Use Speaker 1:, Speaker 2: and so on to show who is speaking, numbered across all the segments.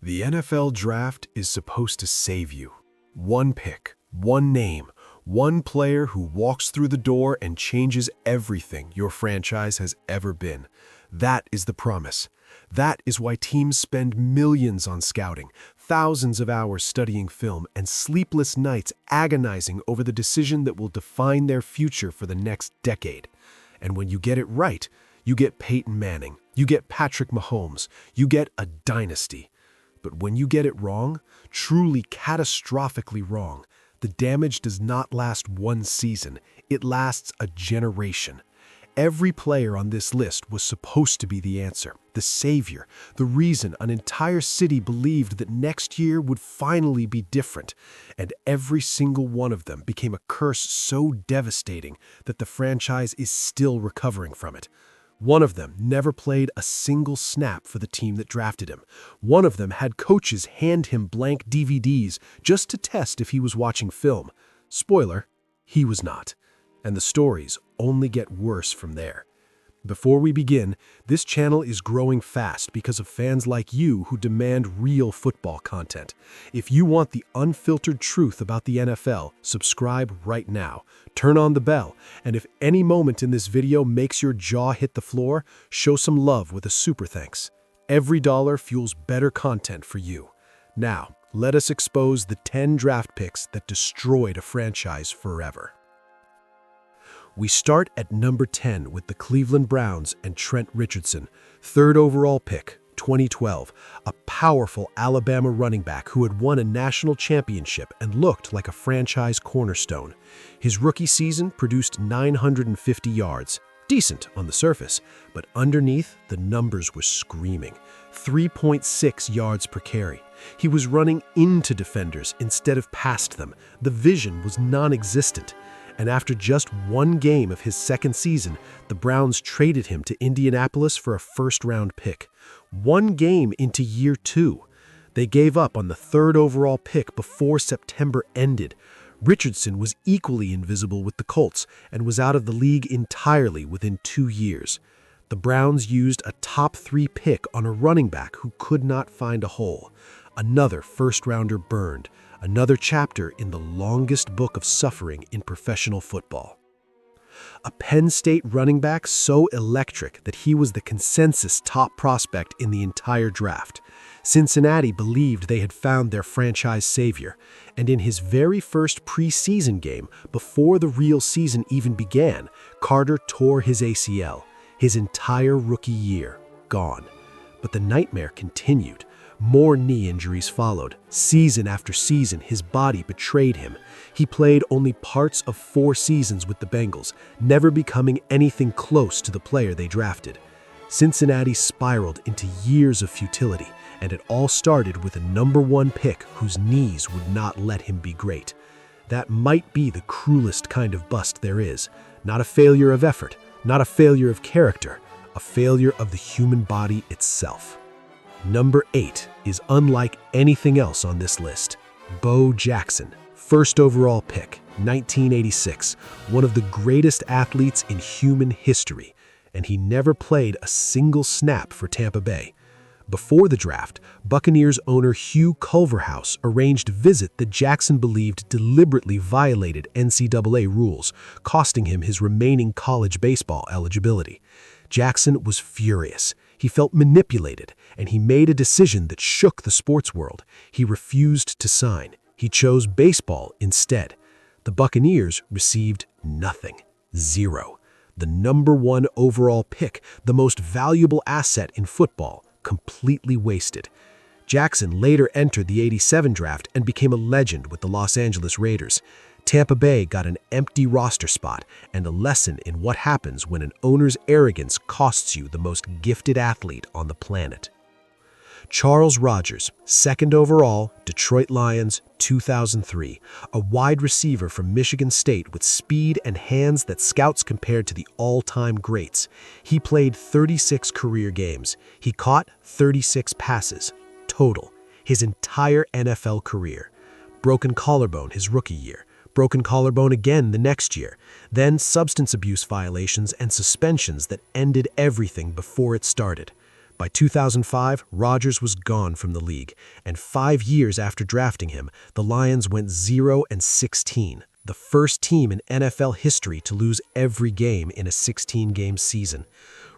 Speaker 1: The NFL Draft is supposed to save you. One pick, one name, one player who walks through the door and changes everything your franchise has ever been. That is the promise. That is why teams spend millions on scouting, thousands of hours studying film, and sleepless nights agonizing over the decision that will define their future for the next decade. And when you get it right, you get Peyton Manning, you get Patrick Mahomes, you get a dynasty. But when you get it wrong, truly catastrophically wrong, the damage does not last one season, it lasts a generation. Every player on this list was supposed to be the answer, the savior, the reason an entire city believed that next year would finally be different. And every single one of them became a curse so devastating that the franchise is still recovering from it. One of them never played a single snap for the team that drafted him. One of them had coaches hand him blank DVDs just to test if he was watching film. Spoiler, he was not. And the stories only get worse from there. Before we begin, this channel is growing fast because of fans like you who demand real football content. If you want the unfiltered truth about the NFL, subscribe right now. Turn on the bell, and if any moment in this video makes your jaw hit the floor, show some love with a super thanks. Every dollar fuels better content for you. Now, let us expose the 10 draft picks that destroyed a franchise forever. We start at number 10 with the Cleveland Browns and Trent Richardson, third overall pick, 2012, a powerful Alabama running back who had won a national championship and looked like a franchise cornerstone. His rookie season produced 950 yards, decent on the surface, but underneath the numbers were screaming. 3.6 yards per carry. He was running into defenders instead of past them. The vision was non-existent. And after just one game of his second season, the Browns traded him to Indianapolis for a first-round pick. One game into year 2. They gave up on the third overall pick before September ended. Richardson was equally invisible with the Colts and was out of the league entirely within 2 years. The Browns used a top 3 pick on a running back who could not find a hole. Another first-rounder burned. Another chapter in the longest book of suffering in professional football. A Penn State running back so electric that he was the consensus top prospect in the entire draft. Cincinnati believed they had found their franchise savior, and in his very first preseason game, before the real season even began, Carter tore his ACL. His entire rookie year gone. But the nightmare continued. More knee injuries followed. Season after season, his body betrayed him. He played only parts of 4 seasons with the Bengals, never becoming anything close to the player they drafted. Cincinnati spiraled into years of futility, and it all started with a number 1 pick whose knees would not let him be great. That might be the cruelest kind of bust there is. Not a failure of effort, not a failure of character, a failure of the human body itself. Number 8 is unlike anything else on this list. Bo Jackson, first overall pick, 1986, one of the greatest athletes in human history, and he never played a single snap for Tampa Bay. Before the draft, Buccaneers owner Hugh Culverhouse arranged a visit that Jackson believed deliberately violated NCAA rules, costing him his remaining college baseball eligibility. Jackson was furious. He felt manipulated, and he made a decision that shook the sports world. He refused to sign. He chose baseball instead. The Buccaneers received nothing. 0. The number 1 overall pick, the most valuable asset in football, completely wasted. Jackson later entered the '87 draft and became a legend with the Los Angeles Raiders. Tampa Bay got an empty roster spot and a lesson in what happens when an owner's arrogance costs you the most gifted athlete on the planet. Charles Rogers, second overall, Detroit Lions, 2003, a wide receiver from Michigan State with speed and hands that scouts compared to the all-time greats. He played 36 career games. He caught 36 passes, total, his entire NFL career. Broken collarbone his rookie year. Broken collarbone again the next year, then substance abuse violations and suspensions that ended everything before it started. By 2005, Rodgers was gone from the league, and 5 years after drafting him, the Lions went 0-16, the first team in NFL history to lose every game in a 16-game season.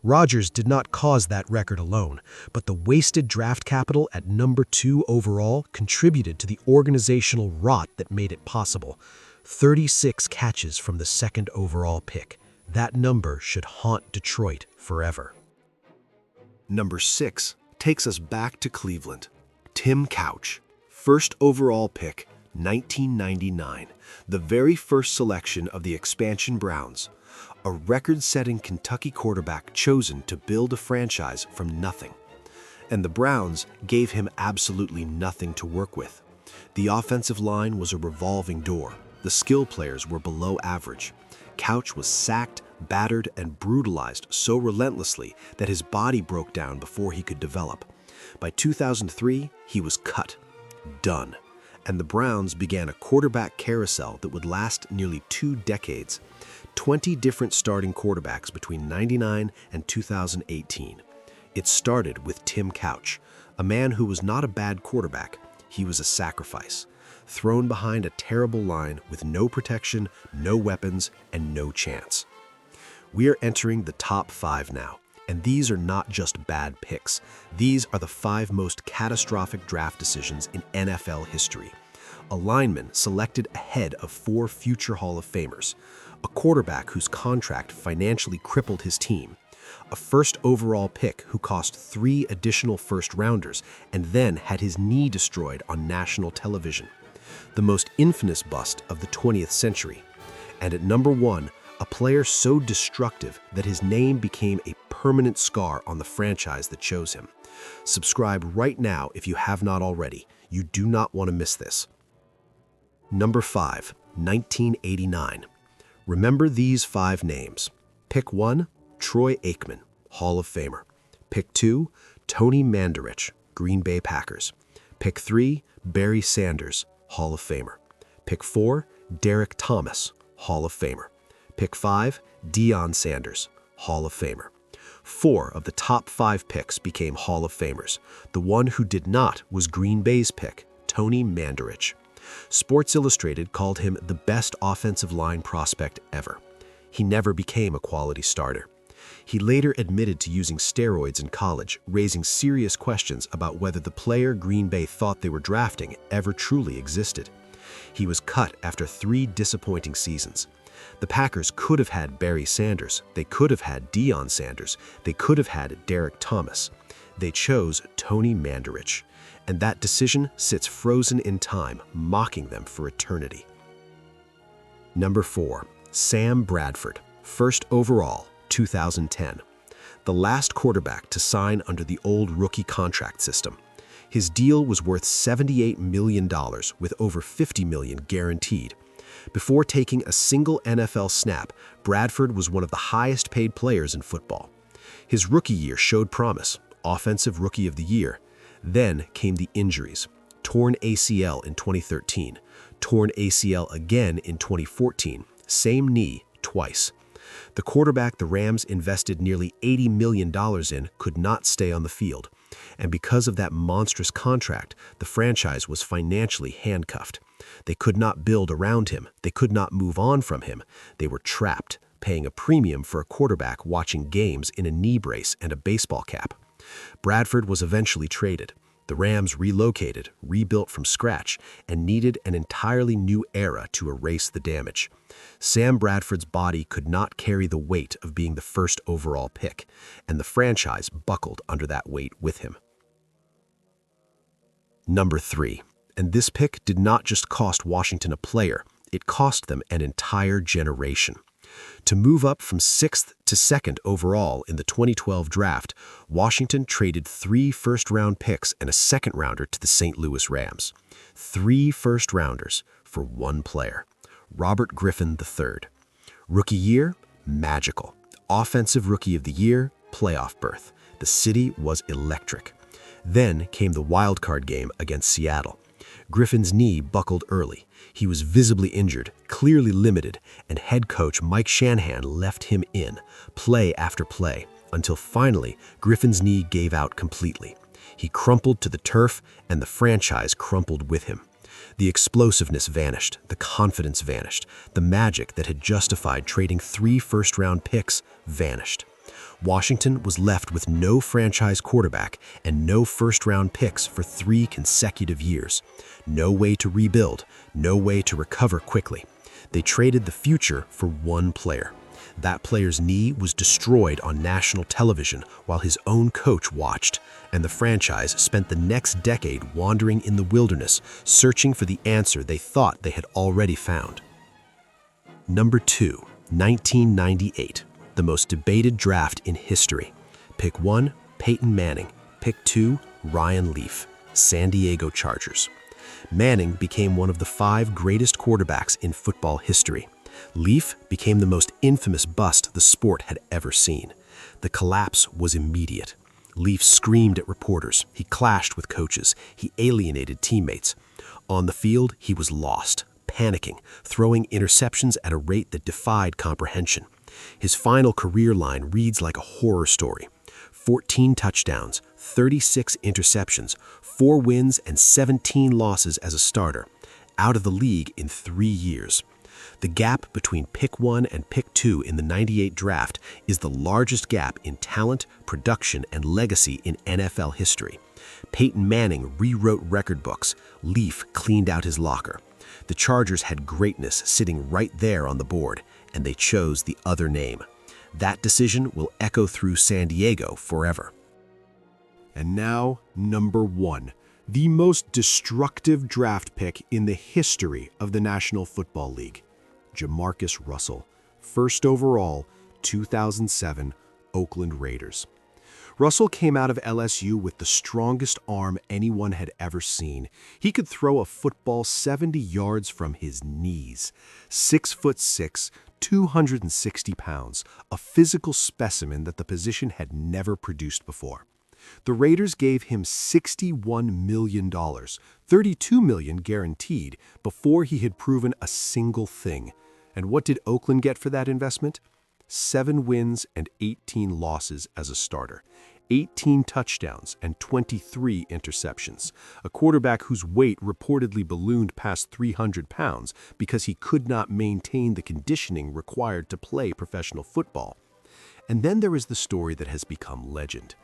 Speaker 1: Rodgers did not cause that record alone, but the wasted draft capital at number 2 overall contributed to the organizational rot that made it possible. 36 catches from the 2nd overall pick. That number should haunt Detroit forever.
Speaker 2: Number 6 takes us back to Cleveland. Tim Couch, 1st overall pick, 1999, the very first selection of the expansion Browns. A record-setting Kentucky quarterback chosen to build a franchise from nothing. And the Browns gave him absolutely nothing to work with. The offensive line was a revolving door. The skill players were below average. Couch was sacked, battered, and brutalized so relentlessly that his body broke down before he could develop. By 2003, he was cut. Done. And the Browns began a quarterback carousel that would last nearly 2 decades. 20 different starting quarterbacks between '99 and 2018. It started with Tim Couch, a man who was not a bad quarterback. He was a sacrifice, thrown behind a terrible line with no protection, no weapons, and no chance. We are entering the top 5 now, and these are not just bad picks. These are the 5 most catastrophic draft decisions in NFL history. A lineman selected ahead of 4 future Hall of Famers. A quarterback whose contract financially crippled his team. A 1st overall pick who cost 3 additional first-rounders and then had his knee destroyed on national television. The most infamous bust of the 20th century. And at number 1, a player so destructive that his name became a permanent scar on the franchise that chose him. Subscribe right now if you have not already. You do not want to miss this. Number 5, 1989. Remember these 5 names. Pick 1, Troy Aikman, Hall of Famer. Pick 2, Tony Mandarich, Green Bay Packers. Pick 3, Barry Sanders, Hall of Famer. Pick 4, Derek Thomas, Hall of Famer. Pick 5, Deion Sanders, Hall of Famer. 4 of the top 5 picks became Hall of Famers. The one who did not was Green Bay's pick, Tony Mandarich. Sports Illustrated called him the best offensive line prospect ever. He never became a quality starter. He later admitted to using steroids in college, raising serious questions about whether the player Green Bay thought they were drafting ever truly existed. He was cut after 3 disappointing seasons. The Packers could have had Barry Sanders, they could have had Deion Sanders, they could have had Derek Thomas. They chose Tony Mandarich. And that decision sits frozen in time, mocking them for eternity. Number 4, Sam Bradford, 1st overall, 2010. The last quarterback to sign under the old rookie contract system. His deal was worth $78 million, with over $50 million guaranteed. Before taking a single NFL snap, Bradford was one of the highest paid players in football. His rookie year showed promise, Offensive Rookie of the Year. Then came the injuries. Torn ACL in 2013, torn ACL again in 2014, same knee twice. The quarterback the Rams invested nearly $80 million in could not stay on the field. And because of that monstrous contract, the franchise was financially handcuffed. They could not build around him. They could not move on from him. They were trapped, paying a premium for a quarterback watching games in a knee brace and a baseball cap. Bradford was eventually traded. The Rams relocated, rebuilt from scratch, and needed an entirely new era to erase the damage. Sam Bradford's body could not carry the weight of being the 1st overall pick, and the franchise buckled under that weight with him. Number 3, and this pick did not just cost Washington a player, it cost them an entire generation. To move up from 6th to 2nd overall in the 2012 draft, Washington traded 3 first-round picks and a second-rounder to the St. Louis Rams. 3 first-rounders for 1 player, Robert Griffin III. Rookie year, magical. Offensive Rookie of the Year, playoff berth. The city was electric. Then came the wildcard game against Seattle. Griffin's knee buckled early. He was visibly injured, clearly limited, and head coach Mike Shanahan left him in, play after play, until finally Griffin's knee gave out completely. He crumpled to the turf, and the franchise crumpled with him. The explosiveness vanished, the confidence vanished, the magic that had justified trading 3 first-round picks vanished. Washington was left with no franchise quarterback and no first-round picks for 3 consecutive years. No way to rebuild, no way to recover quickly. They traded the future for one player. That player's knee was destroyed on national television while his own coach watched, and the franchise spent the next decade wandering in the wilderness, searching for the answer they thought they had already found. Number 2, 1998, the most debated draft in history. Pick 1, Peyton Manning. Pick 2, Ryan Leaf, San Diego Chargers. Manning became one of the 5 greatest quarterbacks in football history. Leaf became the most infamous bust the sport had ever seen. The collapse was immediate. Leaf screamed at reporters. He clashed with coaches. He alienated teammates. On the field, he was lost, panicking, throwing interceptions at a rate that defied comprehension. His final career line reads like a horror story. 14 touchdowns, 36 interceptions, 4 wins and 17 losses as a starter. Out of the league in 3 years. The gap between pick 1 and pick 2 in the '98 draft is the largest gap in talent, production, and legacy in NFL history. Peyton Manning rewrote record books. Leaf cleaned out his locker. The Chargers had greatness sitting right there on the board, and they chose the other name. That decision will echo through San Diego forever.
Speaker 1: And now, number 1, the most destructive draft pick in the history of the National Football League. JaMarcus Russell, first overall, 2007, Oakland Raiders. Russell came out of LSU with the strongest arm anyone had ever seen. He could throw a football 70 yards from his knees. 6'6", 260 pounds, a physical specimen that the position had never produced before. The Raiders gave him $61 million, $32 million guaranteed, before he had proven a single thing. And what did Oakland get for that investment? 7 wins and 18 losses as a starter, 18 touchdowns and 23 interceptions, a quarterback whose weight reportedly ballooned past 300 pounds because he could not maintain the conditioning required to play professional football. And then there is the story that has become legend.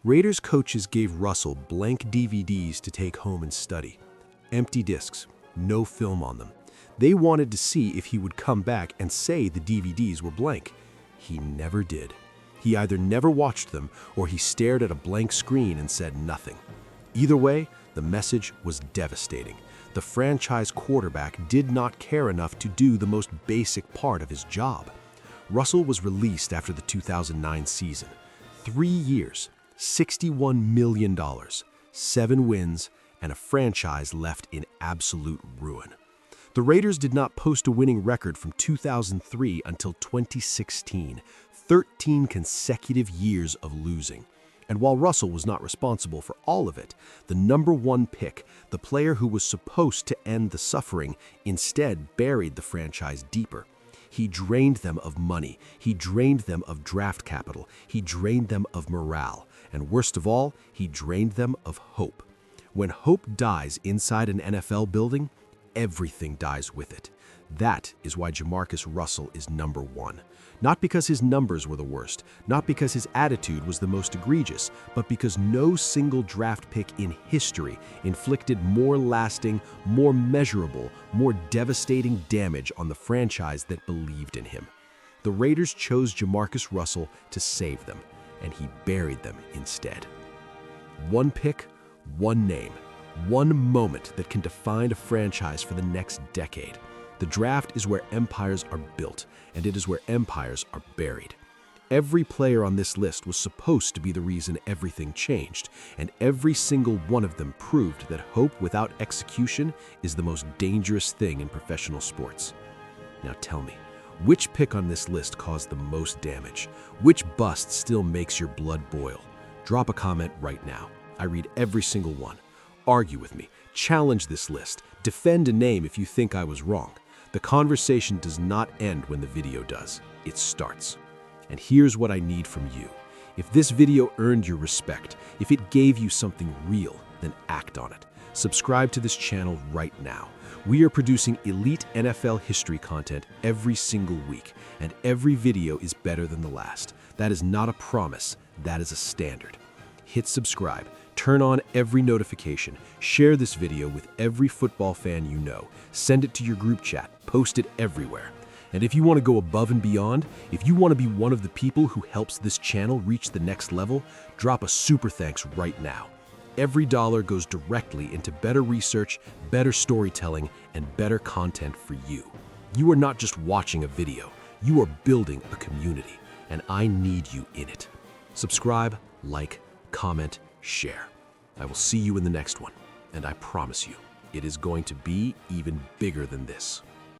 Speaker 1: Raiders coaches gave Russell blank DVDs to take home and study. Empty discs, no film on them. They wanted to see if he would come back and say the DVDs were blank. He never did. He either never watched them or he stared at a blank screen and said nothing. Either way, the message was devastating. The franchise quarterback did not care enough to do the most basic part of his job. Russell was released after the 2009 season. 3 years, $61 million, 7 wins, and a franchise left in absolute ruin. The Raiders did not post a winning record from 2003 until 2016, 13 consecutive years of losing. And while Russell was not responsible for all of it, the number 1 pick, the player who was supposed to end the suffering, instead buried the franchise deeper. He drained them of money. He drained them of draft capital. He drained them of morale. And worst of all, he drained them of hope. When hope dies inside an NFL building, everything dies with it. That is why JaMarcus Russell is number 1. Not because his numbers were the worst, not because his attitude was the most egregious, but because no single draft pick in history inflicted more lasting, more measurable, more devastating damage on the franchise that believed in him. The Raiders chose JaMarcus Russell to save them, and he buried them instead. 1 pick, 1 name, 1 moment that can define a franchise for the next decade. The draft is where empires are built, and it is where empires are buried. Every player on this list was supposed to be the reason everything changed, and every single one of them proved that hope without execution is the most dangerous thing in professional sports. Now tell me, which pick on this list caused the most damage? Which bust still makes your blood boil? Drop a comment right now. I read every single one. Argue with me. Challenge this list. Defend a name if you think I was wrong. The conversation does not end when the video does. It starts. And here's what I need from you. If this video earned your respect, if it gave you something real, then act on it. Subscribe to this channel right now. We are producing elite NFL history content every single week, and every video is better than the last. That is not a promise, that is a standard. Hit subscribe, turn on every notification, share this video with every football fan you know, send it to your group chat, post it everywhere. And if you want to go above and beyond, if you want to be one of the people who helps this channel reach the next level, drop a super thanks right now. Every dollar goes directly into better research, better storytelling, and better content for you. You are not just watching a video, you are building a community, and I need you in it. Subscribe, like, comment, share. I will see you in the next one, and I promise you, it is going to be even bigger than this.